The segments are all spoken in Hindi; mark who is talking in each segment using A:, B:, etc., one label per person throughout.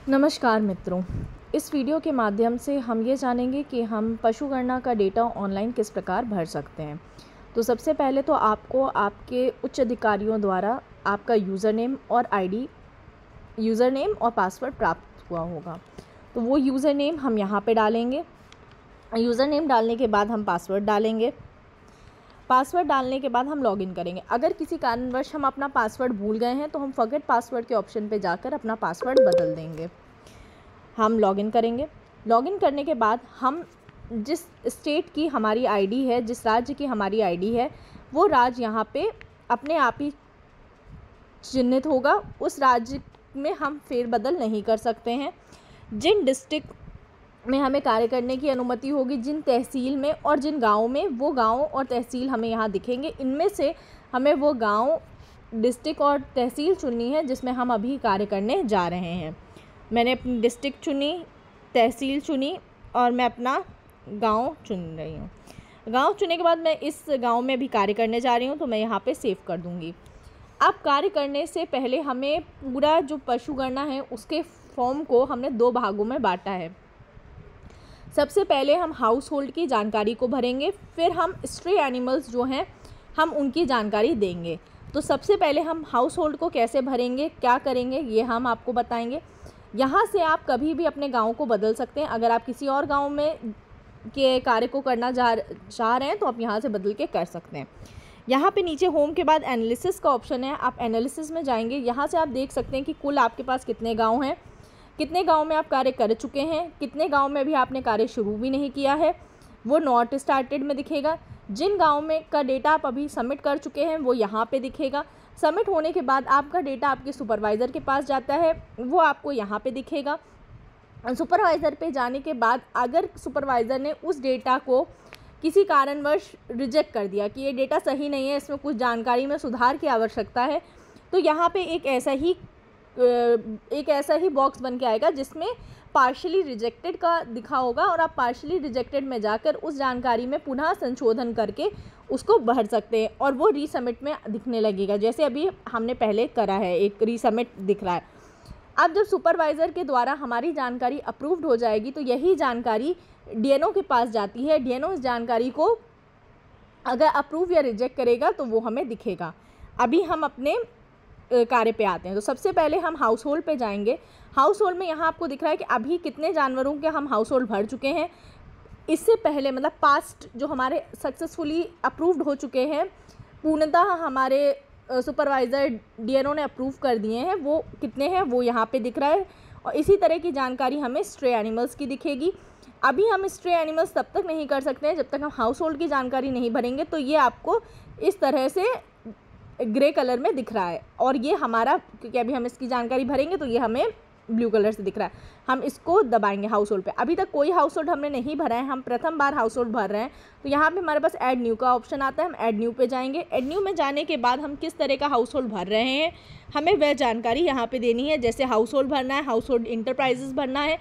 A: नमस्कार मित्रों, इस वीडियो के माध्यम से हम ये जानेंगे कि हम पशु गणना का डेटा ऑनलाइन किस प्रकार भर सकते हैं। तो सबसे पहले तो आपको आपके उच्च अधिकारियों द्वारा आपका यूज़र नेम और पासवर्ड प्राप्त हुआ होगा। तो वो यूज़र नेम हम यहाँ पे डालेंगे। यूज़र नेम डालने के बाद हम पासवर्ड डालेंगे। पासवर्ड डालने के बाद हम लॉगिन करेंगे। अगर किसी कारणवश हम अपना पासवर्ड भूल गए हैं तो हम फॉरगेट पासवर्ड के ऑप्शन पे जाकर अपना पासवर्ड बदल देंगे। हम लॉगिन करेंगे। लॉगिन करने के बाद हम जिस स्टेट की हमारी आईडी है, जिस राज्य की हमारी आईडी है, वो राज्य यहाँ पे अपने आप ही चिन्हित होगा। उस राज्य में हम फेरबदल नहीं कर सकते हैं। जिन डिस्ट्रिक्ट में हमें कार्य करने की अनुमति होगी, जिन तहसील में और जिन गाँव में, वो गाँव और तहसील हमें यहाँ दिखेंगे। इनमें से हमें वो गाँव, डिस्ट्रिक्ट और तहसील चुननी है जिसमें हम अभी कार्य करने जा रहे हैं। मैंने अपनी डिस्ट्रिक्ट चुनी, तहसील चुनी और मैं अपना गांव चुन रही हूँ। गांव चुनने के बाद मैं इस गांव में भी कार्य करने जा रही हूँ, तो मैं यहाँ पे सेव कर दूँगी। अब कार्य करने से पहले हमें पूरा जो पशु गणना है उसके फॉर्म को हमने 2 भागों में बांटा है। सबसे पहले हम हाउस होल्ड की जानकारी को भरेंगे, फिर हम स्ट्रे एनिमल्स जो हैं हम उनकी जानकारी देंगे। तो सबसे पहले हम हाउस होल्ड को कैसे भरेंगे, क्या करेंगे, ये हम आपको बताएंगे। यहाँ से आप कभी भी अपने गांव को बदल सकते हैं। अगर आप किसी और गांव में के कार्य को करना चाह रहे हैं तो आप यहाँ से बदल के कर सकते हैं। यहाँ पे नीचे होम के बाद एनालिसिस का ऑप्शन है। आप एनालिसिस में जाएंगे। यहाँ से आप देख सकते हैं कि कुल आपके पास कितने गांव हैं, कितने गांव में आप कार्य कर चुके हैं, कितने गांव में भी आपने कार्य शुरू भी नहीं किया है, वो नॉट स्टार्टेड में दिखेगा। जिन गाँव में का डेटा आप अभी सबमिट कर चुके हैं वो यहाँ पर दिखेगा। सबमिट होने के बाद आपका डेटा आपके सुपरवाइज़र के पास जाता है, वो आपको यहाँ पे दिखेगा। सुपरवाइज़र पे जाने के बाद अगर सुपरवाइज़र ने उस डेटा को किसी कारणवश रिजेक्ट कर दिया कि ये डेटा सही नहीं है, इसमें कुछ जानकारी में सुधार की आवश्यकता है, तो यहाँ पे एक ऐसा ही बॉक्स बन के आएगा जिसमें पार्शली रिजेक्टेड का दिखा होगा और आप पार्शली रिजेक्टेड में जाकर उस जानकारी में पुनः संशोधन करके उसको भर सकते हैं और वो रीसबमिट में दिखने लगेगा। जैसे अभी हमने पहले करा है, एक रीसबमिट दिख रहा है। अब जब सुपरवाइज़र के द्वारा हमारी जानकारी अप्रूव्ड हो जाएगी तो यही जानकारी डीएनओ के पास जाती है। डीएनओ इस जानकारी को अगर अप्रूव या रिजेक्ट करेगा तो वो हमें दिखेगा। अभी हम अपने कार्य पे आते हैं। तो सबसे पहले हम हाउस होल्ड पे जाएंगे। हाउस होल्ड में यहाँ आपको दिख रहा है कि अभी कितने जानवरों के हम हाउस होल्ड भर चुके हैं। इससे पहले मतलब पास्ट जो हमारे सक्सेसफुली अप्रूव्ड हो चुके हैं, पूर्णतः हमारे सुपरवाइज़र डीएनओ ने अप्रूव कर दिए हैं, वो कितने हैं वो यहाँ पे दिख रहा है। और इसी तरह की जानकारी हमें स्ट्रे एनिमल्स की दिखेगी। अभी हम स्ट्रे एनिमल्स तब तक नहीं कर सकते हैं जब तक हम हाउस होल्ड की जानकारी नहीं भरेंगे। तो ये आपको इस तरह से ग्रे कलर में दिख रहा है और ये हमारा, क्योंकि अभी हम इसकी जानकारी भरेंगे तो ये हमें ब्लू कलर से दिख रहा है। हम इसको दबाएंगे हाउस होल्ड पे। अभी तक कोई हाउस होल्ड हमने नहीं भरा है, हम प्रथम बार हाउस होल्ड भर रहे हैं। तो यहाँ पे हमारे पास ऐड न्यू का ऑप्शन आता है। हम ऐड न्यू पे जाएंगे। ऐड न्यू में जाने के बाद हम किस तरह का हाउस होल्ड भर रहे हैं हमें वह जानकारी यहाँ पे देनी है। जैसे हाउस होल्ड भरना है, हाउस होल्ड इंटरप्राइजेस भरना है।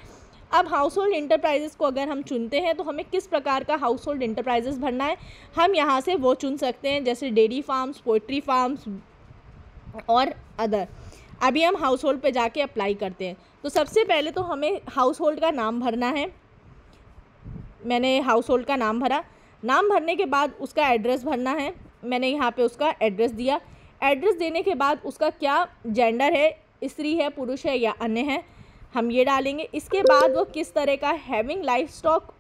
A: अब हाउस होल्ड इंटरप्राइजेस को अगर हम चुनते हैं तो हमें किस प्रकार का हाउस होल्ड इंटरप्राइजेस भरना है हम यहाँ से वो चुन सकते हैं, जैसे डेयरी फार्म्स, पोल्ट्री फार्म्स और अदर। अभी हम हाउस होल्ड पे जाके अप्लाई करते हैं। तो सबसे पहले तो हमें हाउस होल्ड का नाम भरना है। मैंने हाउस होल्ड का नाम भरा। नाम भरने के बाद उसका एड्रेस भरना है। मैंने यहाँ पे उसका एड्रेस दिया। एड्रेस देने के बाद उसका क्या जेंडर है, स्त्री है, पुरुष है या अन्य है, हम ये डालेंगे। इसके बाद वो किस तरह का हैविंग लाइफ स्टॉक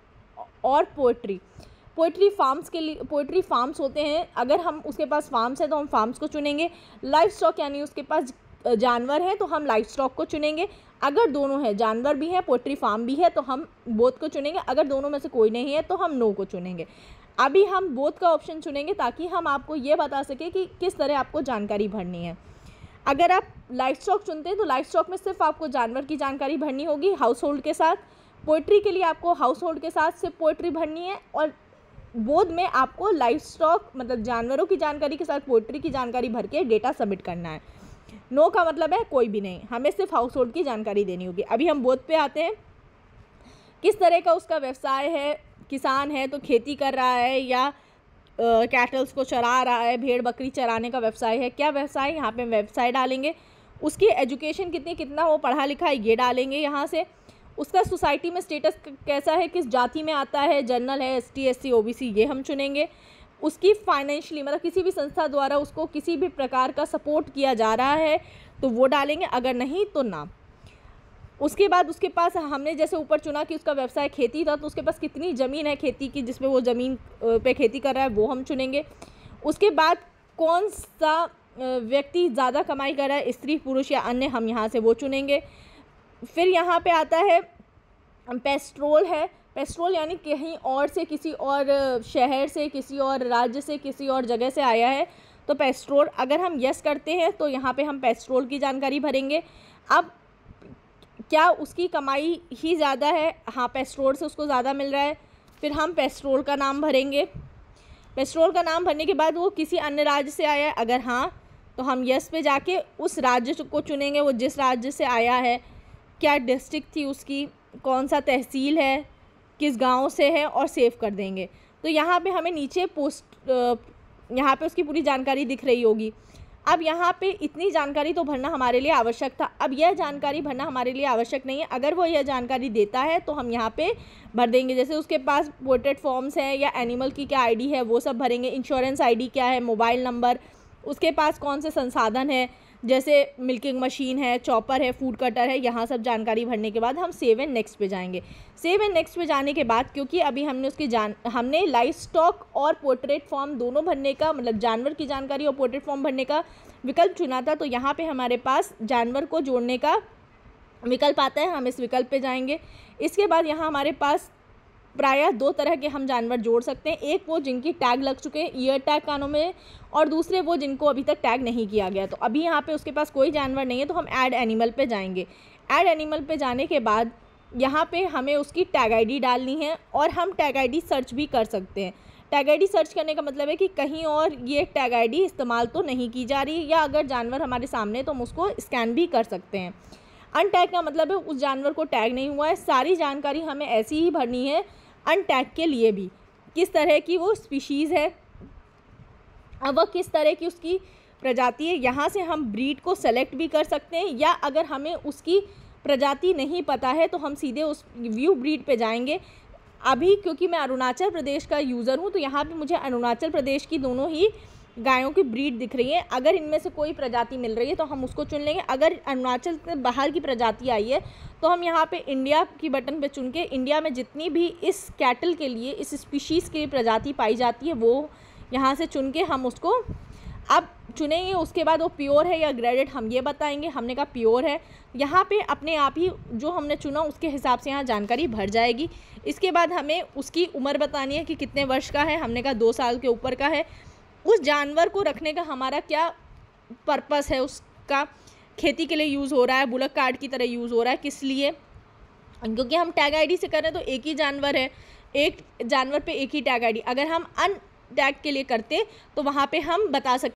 A: और पोल्ट्री फार्म्स के लिए, पोल्ट्री फार्म्स होते हैं, अगर हम उसके पास फार्म्स है तो हम फार्म्स को चुनेंगे। लाइफ स्टॉक यानी उसके पास जानवर है तो हम लाइफ स्टॉक को चुनेंगे। अगर दोनों है, जानवर भी है, पोल्ट्री फार्म भी है, तो हम बोथ को चुनेंगे। अगर दोनों में से कोई नहीं है तो हम नो को चुनेंगे। अभी हम बोथ का ऑप्शन चुनेंगे ताकि हम आपको ये बता सकें कि किस तरह आपको जानकारी भरनी है। अगर आप लाइफ स्टॉक चुनते हैं तो लाइफ स्टॉक में सिर्फ आपको जानवर की जानकारी भरनी होगी हाउस होल्ड के साथ। पोल्ट्री के लिए आपको हाउस होल्ड के साथ सिर्फ पोल्ट्री भरनी है और बोध में आपको लाइफ स्टॉक मतलब जानवरों की जानकारी के साथ पोल्ट्री की जानकारी भर के डेटा सबमिट करना है। नो का मतलब है कोई भी नहीं, हमें सिर्फ हाउस होल्ड की जानकारी देनी होगी। अभी हम बोध पे आते हैं। किस तरह का उसका व्यवसाय है, किसान है तो खेती कर रहा है या कैटल्स को चरा रहा है, भेड़ बकरी चराने का व्यवसाय है, क्या व्यवसाय, यहाँ पे व्यवसाय डालेंगे। उसकी एजुकेशन कितनी, कितना वो पढ़ा लिखा है, ये डालेंगे यहाँ से। उसका सोसाइटी में स्टेटस कैसा है, किस जाति में आता है, जनरल है, ST SC OBC, ये हम चुनेंगे। उसकी फाइनेंशियली मतलब किसी भी संस्था द्वारा उसको किसी भी प्रकार का सपोर्ट किया जा रहा है तो वो डालेंगे, अगर नहीं तो ना। उसके बाद उसके पास हमने जैसे ऊपर चुना कि उसका व्यवसाय खेती था, तो उसके पास कितनी ज़मीन है खेती की जिसमें वो ज़मीन पे खेती कर रहा है, वो हम चुनेंगे। उसके बाद कौन सा व्यक्ति ज़्यादा कमाई कर रहा है, स्त्री पुरुष या अन्य, हम यहाँ से वो चुनेंगे। फिर यहाँ पे आता है पेस्ट्रोल है, पेस्ट्रोल यानी कहीं और से, किसी और शहर से, किसी और राज्य से, किसी और जगह से आया है तो पेस्ट्रोल, अगर हम यस करते हैं तो यहाँ पे हम पेस्ट्रोल की जानकारी भरेंगे। अब क्या उसकी कमाई ही ज़्यादा है, हाँ पेस्ट्रोल से उसको ज़्यादा मिल रहा है, फिर हम पेस्ट्रोल का नाम भरेंगे। पेस्ट्रोल का नाम भरने के बाद वो किसी अन्य राज्य से आया है, अगर हाँ तो हम यस पे जाके उस राज्य को चुनेंगे, वो जिस राज्य से आया है, क्या डिस्ट्रिक्ट थी उसकी, कौन सा तहसील है, किस गांव से है, और सेव कर देंगे। तो यहाँ पे हमें नीचे यहाँ पे उसकी पूरी जानकारी दिख रही होगी। अब यहाँ पे इतनी जानकारी तो भरना हमारे लिए आवश्यक था। अब यह जानकारी भरना हमारे लिए आवश्यक नहीं है, अगर वो यह जानकारी देता है तो हम यहाँ पे भर देंगे। जैसे उसके पास पोर्ट्रेट फॉर्म्स हैं या एनिमल की क्या ID है वो सब भरेंगे, इंश्योरेंस ID क्या है, मोबाइल नंबर, उसके पास कौन से संसाधन है, जैसे मिल्किंग मशीन है, चॉपर है, फूड कटर है, यहाँ सब जानकारी भरने के बाद हम सेव एंड नेक्स्ट पे जाएंगे। सेव एंड नेक्स्ट पे जाने के बाद, क्योंकि अभी हमने हमने लाइफ स्टॉक और पोर्ट्रेट फॉर्म दोनों भरने का, मतलब जानवर की जानकारी और पोर्ट्रेट फॉर्म भरने का विकल्प चुना था, तो यहाँ पे हमारे पास जानवर को जोड़ने का विकल्प आता है, हम इस विकल्प पे जाएंगे। इसके बाद यहाँ हमारे पास प्रायः 2 तरह के हम जानवर जोड़ सकते हैं, एक वो जिनकी टैग लग चुके हैं ईयर टैग कानों में, और दूसरे वो जिनको अभी तक टैग नहीं किया गया। तो अभी यहाँ पे उसके पास कोई जानवर नहीं है तो हम ऐड एनिमल पे जाएंगे। ऐड एनिमल पे जाने के बाद यहाँ पे हमें उसकी टैग ID डालनी है, और हम टैग ID सर्च भी कर सकते हैं। टैग ID सर्च करने का मतलब है कि कहीं और ये टैग ID इस्तेमाल तो नहीं की जा रही, या अगर जानवर हमारे सामने तो हम उसको स्कैन भी कर सकते हैं। अनटैग का मतलब है उस जानवर को टैग नहीं हुआ है। सारी जानकारी हमें ऐसी ही भरनी है अनटैग के लिए भी, किस तरह की वो स्पीशीज़ है, अब वह किस तरह की उसकी प्रजाति है। यहाँ से हम ब्रीड को सेलेक्ट भी कर सकते हैं, या अगर हमें उसकी प्रजाति नहीं पता है तो हम सीधे उस व्यू ब्रीड पे जाएंगे। अभी क्योंकि मैं अरुणाचल प्रदेश का यूज़र हूँ तो यहाँ पे मुझे अरुणाचल प्रदेश की दोनों ही गायों की ब्रीड दिख रही है। अगर इनमें से कोई प्रजाति मिल रही है तो हम उसको चुन लेंगे। अगर अरुणाचल से बाहर की प्रजाति आई है तो हम यहाँ पे इंडिया की बटन पे चुन के इंडिया में जितनी भी इस कैटल के लिए, इस स्पीशीज़ की प्रजाति पाई जाती है वो यहाँ से चुन के हम उसको अब चुनेंगे। उसके बाद वो प्योर है या ग्रेडेड हम ये बताएंगे। हमने कहा प्योर है, यहाँ पे अपने आप ही जो हमने चुना उसके हिसाब से यहाँ जानकारी भर जाएगी। इसके बाद हमें उसकी उम्र बतानी है कि कितने वर्ष का है, हमने कहा 2 साल के ऊपर का है। उस जानवर को रखने का हमारा क्या पर्पस है, उसका खेती के लिए यूज़ हो रहा है, बुलक कार्ड की तरह यूज़ हो रहा है, किस लिए, क्योंकि हम टैग ID से कर रहे हैं तो एक ही जानवर है, एक जानवर पे एक ही टैग ID। अगर हम अन टैग के लिए करते तो वहाँ पे हम बता सकते